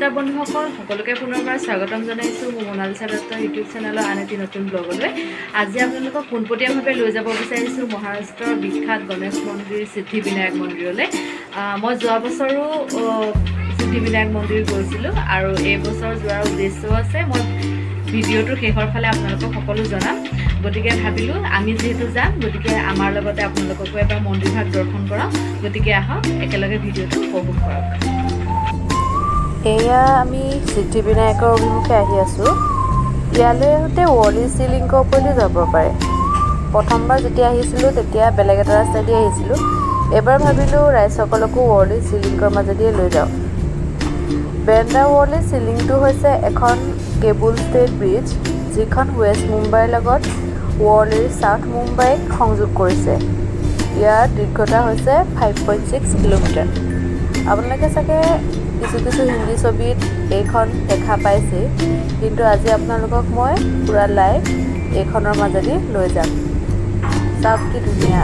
নমস্কাৰ বন্ধুসকল, সকলোকে পুনৰবাৰ স্বাগতম জনাইছোঁ মোৰ মনালিছা দত্ত ইউটিউব চেনেলৰ আন এটি নতুন ব্লগলৈ। আজি আপোনালোকক পোনপটীয়াভাৱে লৈ যাব বিচাৰিছোঁ মহাৰাষ্ট্ৰৰ বিখ্যাত গণেশ মন্দিৰ সিদ্ধিবিনায়ক মন্দিৰলৈ। মই যোৱা বছৰো সিদ্ধিবিনায়ক মন্দিৰ গৈছিলোঁ আৰু এইবছৰ যোৱাৰ উদ্দেশ্যও আছে। মই ভিডিঅ'টোৰ শেষৰ ফালে আপোনালোকক সকলো জনাম। গতিকে ভাবিলোঁ আমি যিহেতু যাম, গতিকে আমাৰ লগতে আপোনালোককো এবাৰ মন্দিৰভাগ দৰ্শন কৰাম। গতিকে আহক একেলগে ভিডিঅ'টো উপভোগ কৰক। এয়া আমি সিদ্ধিবিনায়কৰ অভিমুখে আহি আছোঁ। ইয়ালৈ আহোঁতে ৱৰ্লি চি লিংকৰ ওপৰলৈ যাব পাৰে। প্ৰথমবাৰ যেতিয়া আহিছিলোঁ তেতিয়া বেলেগ এটা ৰাস্তাইদি আহিছিলোঁ। এইবাৰ ভাবিলোঁ ৰাইজসকলকো ৱৰ্লি চি লিংকৰ মাজেদিয়ে লৈ যাওঁ। বেণ্ডা ৱৰ্লি চি লিংকটো হৈছে এখন কেবল ষ্টেড ব্ৰিজ, যিখন ৱেষ্ট মুম্বাইৰ লগত ৱৰ্লিৰ ছাউথ মুম্বাইক সংযোগ কৰিছে। ইয়াৰ দীৰ্ঘতা হৈছে 5.6 কিলোমিটাৰ। আপোনালোকে চাগে কিছু হিন্দী ছবিত এইখন দেখা পাইছেই, কিন্তু আজি আপোনালোকক মই পূৰা লাইভ এইখনৰ মাজেদি লৈ যাম। চাওক কি ধুনীয়া।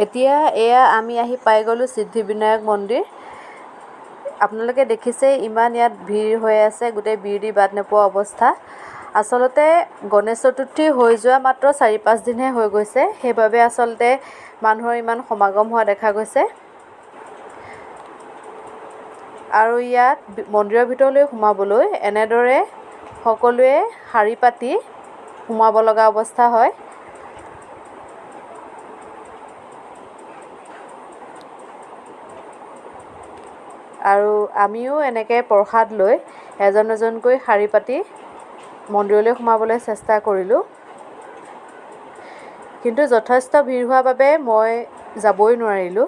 এতিয়া এয়া আমি আহি পাই গ'লোঁ সিদ্ধিবিনায়ক মন্দিৰ। আপোনালোকে দেখিছে ইমান ইয়াত ভিৰ হৈ আছে, গোটেই ভিৰ দি বাট নোপোৱা অৱস্থা। আচলতে গণেশ চতুৰ্থী হৈ যোৱা মাত্ৰ 4-5 দিনহে হৈ গৈছে, সেইবাবে আচলতে মানুহৰ ইমান সমাগম হোৱা দেখা গৈছে। আৰু ইয়াত মন্দিৰৰ ভিতৰলৈ সোমাবলৈ এনেদৰে সকলোৱে শাৰী পাতি সোমাব লগা অৱস্থা হয়। আৰু আমিও এনেকৈ প্ৰসাদ লৈ এজন এজনকৈ শাৰী পাতি মন্দিৰলৈ সোমাবলৈ চেষ্টা কৰিলোঁ, কিন্তু যথেষ্ট ভিৰ হোৱাৰ বাবে মই যাবই নোৱাৰিলোঁ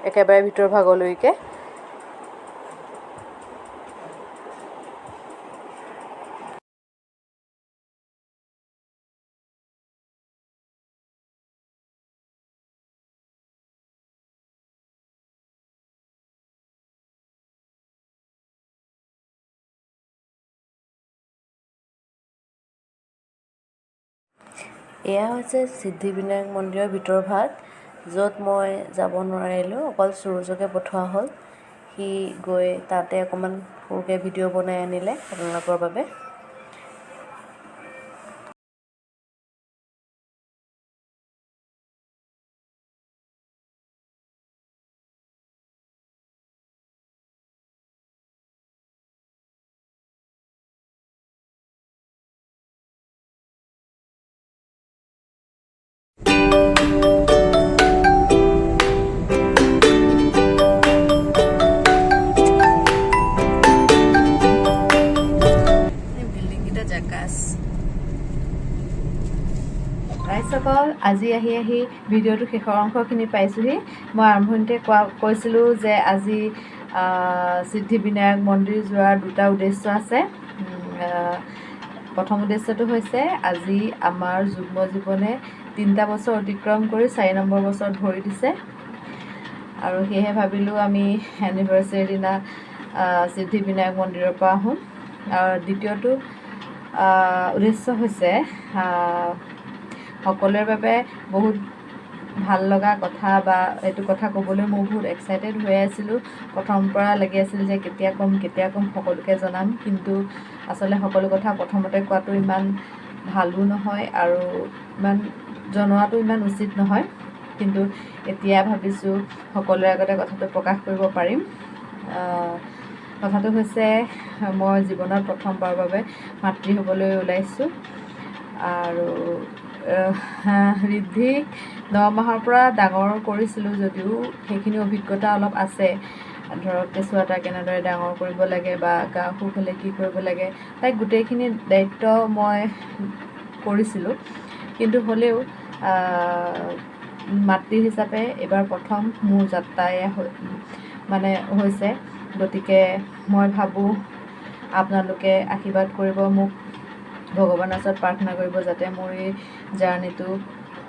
একেবাৰে ভিতৰ ভাগলৈকে। এয়া হৈছে সিদ্ধিবিনায়ক মন্দিৰৰ ভিতৰ ভাগ, য'ত মই যাব নোৱাৰিলোঁ। অকল সূৰ্যকে পঠোৱা হ'ল, সি গৈ তাতে অকণমান সৰুকৈ ভিডিঅ' বনাই আনিলে আপোনালোকৰ বাবে। ৰাইজসকল, আজি আহি ভিডিঅ'টো শেষৰ অংশখিনি পাইছোঁহি। মই আৰম্ভণিতে কৈছিলোঁ যে আজি সিদ্ধিবিনায়ক মন্দিৰ যোৱাৰ দুটা উদ্দেশ্য আছে। প্ৰথম উদ্দেশ্যটো হৈছে আজি আমাৰ যুগ্ম জীৱনে 3টা বছৰ অতিক্ৰম কৰি 4 নম্বৰ বছৰত ভৰি দিছে, আৰু সেয়েহে ভাবিলোঁ আমি এনিভাৰ্চেৰীৰ দিনা সিদ্ধিবিনায়ক মন্দিৰৰ পৰা আহোঁ। আৰু দ্বিতীয়টো উদ্দেশ্য হৈছে সকলোৰে বাবে বহুত ভাল লগা কথা, বা এইটো কথা ক'বলৈ মই বহুত এক্সাইটেড হৈ আছিলোঁ। প্ৰথমৰ পৰা লাগি আছিল যে কেতিয়া ক'ম সকলোকে জনাম, কিন্তু আচলতে সকলো কথা প্ৰথমতে কোৱাটো ইমান ভালো নহয় আৰু ইমান জনোৱাটো ইমান উচিত নহয়। কিন্তু এতিয়া ভাবিছোঁ সকলোৰে আগতে কথাটো প্ৰকাশ কৰিব পাৰিম। কথাটো হৈছে মই জীৱনত প্ৰথমবাৰৰ বাবে মাতৃ হ'বলৈ ওলাইছোঁ আৰু ঋদ্ধিক 9 মাহৰ পৰা ডাঙৰ কৰিছিলোঁ যদিও সেইখিনি অভিজ্ঞতা অলপ আছে। ধৰক কেঁচুৱা কেনেদৰে ডাঙৰ কৰিব লাগে বা গা অসুখ হ'লে কি কৰিব লাগে, তাইক গোটেইখিনি দায়িত্ব মই কৰিছিলোঁ। কিন্তু হ'লেও মাতৃ হিচাপে এইবাৰ প্ৰথম মোৰ যাত্ৰাই হৈছে। গতিকে মই ভাবোঁ আপোনালোকে আশীৰ্বাদ কৰিব, মোক ভগৱানৰ ওচৰত প্ৰাৰ্থনা কৰিব যাতে মোৰ এই জাৰ্ণিটো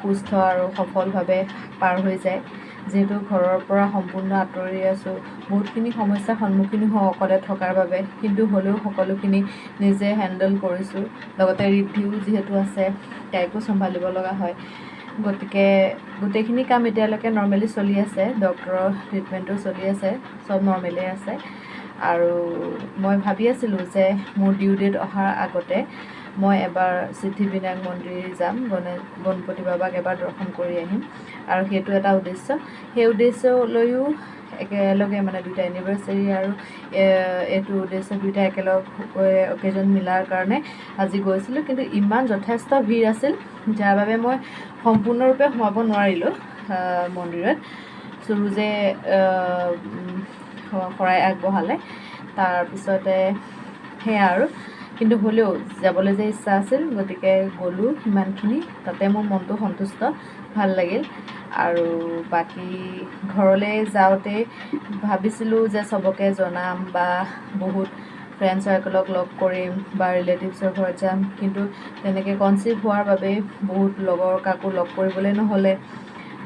সুস্থ আৰু সফলভাৱে পাৰ হৈ যায়। যিহেতু ঘৰৰ পৰা সম্পূৰ্ণ আঁতৰি আছোঁ, বহুতখিনি সমস্যাৰ সন্মুখীন হওঁ অকলে থকাৰ বাবে, কিন্তু হ'লেও সকলোখিনি নিজে হেণ্ডেল কৰিছোঁ। লগতে ঋদ্ধিও যিহেতু আছে, তাইকো চম্ভালিব লগা হয়। গতিকে গোটেইখিনি কাম এতিয়ালৈকে নৰ্মেলি চলি আছে, ডক্টৰৰ ট্ৰিটমেণ্টো চলি আছে, চব নৰ্মেলেই আছে। আৰু মই ভাবি আছিলোঁ যে মোৰ ডিউ ডেট অহাৰ আগতে মই এবাৰ সিদ্ধিবিনায়ক মন্দিৰ যাম, গণপতি বাবাক এবাৰ দৰ্শন কৰি আহিম, আৰু সেইটো এটা উদ্দেশ্য। সেই উদ্দেশ্যলৈও একেলগে দুইটা এনিভাৰ্চাৰী আৰু এইটো উদ্দেশ্য দুইটা একেলগ অকেজন মিলাৰ কাৰণে আজি গৈছিলোঁ। কিন্তু ইমান যথেষ্ট ভিৰ আছিল, যাৰ বাবে মই সম্পূৰ্ণৰূপে সোমাব নোৱাৰিলোঁ মন্দিৰত। সুৰুজে শৰাই আগবঢ়ালে, তাৰপিছতে সেয়া আৰু। কিন্তু হ'লেও যাবলৈ যে ইচ্ছা আছিল, গতিকে গ'লোঁ সিমানখিনি, তাতে মোৰ মনটো সন্তুষ্ট, ভাল লাগিল। আৰু বাকী ঘৰলৈ যাওঁতে ভাবিছিলোঁ যে চবকে জনাম বা বহুত ফ্ৰেণ্ড চাৰ্কলক লগ কৰিম বা ৰিলেটিভছৰ ঘৰত যাম, কিন্তু তেনেকৈ কনচিভ হোৱাৰ বাবে বহুত লগৰ কাকো লগ কৰিবলৈ নহ'লে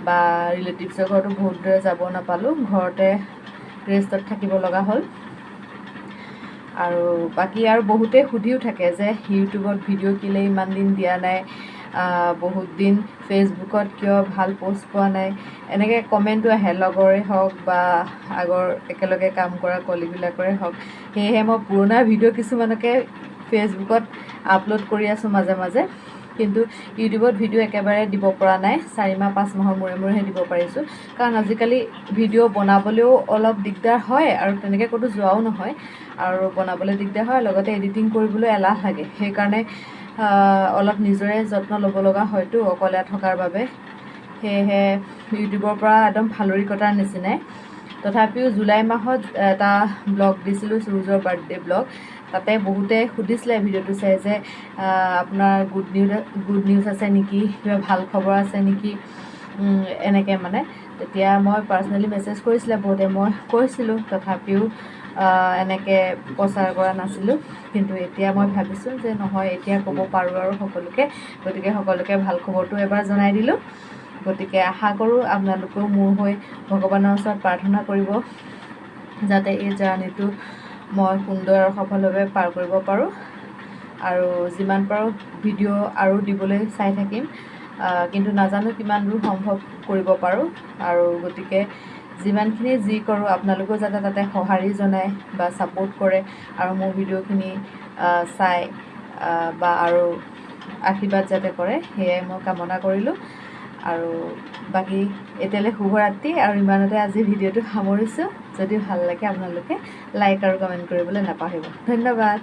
বা ৰিলেটিভছৰ ঘৰতো বহুত দূৰে যাব নাপালোঁ, ঘৰতে ৰেষ্টত থাকিব লগা হ'ল। আৰু বাকী আৰু বহুতে সুধিও থাকে যে ইউটিউবত ভিডিঅ' কেলৈ ইমান দিন দিয়া নাই, বহুত দিন ফেচবুকত কিয় ভাল প'ষ্ট পোৱা নাই, এনেকৈ কমেণ্টো আহে, লগৰে হওক বা আগৰ একেলগে কাম কৰা কলিগবিলাকৰে হওক। সেয়েহে মই পুৰণা ভিডিঅ' কিছুমানকে ফেচবুকত আপলোড কৰি আছোঁ মাজে মাজে, কিন্তু ইউটিউবত ভিডিঅ' একেবাৰে দিব পৰা নাই, 4 মাহ 5 মাহৰ মূৰেহে দিব পাৰিছোঁ। কাৰণ আজিকালি ভিডিঅ' বনাবলৈও অলপ দিগদাৰ হয়, আৰু তেনেকৈ ক'তো যোৱাও নহয়, আৰু বনাবলৈ দিগদাৰ হয়, লগতে এডিটিং কৰিবলৈ এলাহ লাগে। সেইকাৰণে অলপ নিজৰে যত্ন ল'ব লগা হয়তো অকলে থকাৰ বাবে। সেয়েহে ইউটিউবৰ পৰা একদম ফালৰি কটাৰ নিচিনাই। তথাপিও জুলাই মাহত এটা ব্লগ দিছিলোঁ, সুৰুজৰ বাৰ্থডে ব্লগ। তাতে বহুতে সুধিছিলে ভিডিঅ'টো চাই যে আপোনাৰ গুড নিউজ আছে নেকি, কিবা ভাল খবৰ আছে নেকি, এনেকৈ তেতিয়া মই পাৰ্চনেলি মেছেজ কৰিছিলে বহুতে, মই কৈছিলোঁ, তথাপিও এনেকৈ প্ৰচাৰ কৰা নাছিলোঁ। কিন্তু এতিয়া মই ভাবিছোঁ যে নহয়, এতিয়া ক'ব পাৰোঁ আৰু সকলোকে, গতিকে সকলোকে ভাল খবৰটো এবাৰ জনাই দিলোঁ। গতিকে আশা কৰোঁ আপোনালোকেও মোৰ হৈ ভগৱানৰ ওচৰত প্ৰাৰ্থনা কৰিব যাতে এই জাৰ্ণিটো মই সুন্দৰ আৰু সফলভাৱে পাৰ কৰিব পাৰোঁ। আৰু যিমান পাৰোঁ ভিডিঅ' আৰু দিবলৈ চাই থাকিম, কিন্তু নাজানো কিমান দূৰ সম্ভৱ কৰিব পাৰোঁ। আৰু গতিকে যিমানখিনি যি কৰোঁ আপোনালোকেও যাতে তাতে সঁহাৰি জনায় বা ছাপোৰ্ট কৰে, আৰু মোৰ ভিডিঅ'খিনি চাই বা আৰু আশীৰ্বাদ যাতে কৰে, সেয়াই মই কামনা কৰিলোঁ। আৰু বাকী এতিয়ালৈ শুভৰাত্ৰি, আৰু ইমানতে আজি ভিডিঅ'টো সামৰিছোঁ। যদি ভাল লাগে আপোনালোকে লাইক আৰু কমেণ্ট কৰিবলৈ নাপাহৰিব। ধন্যবাদ।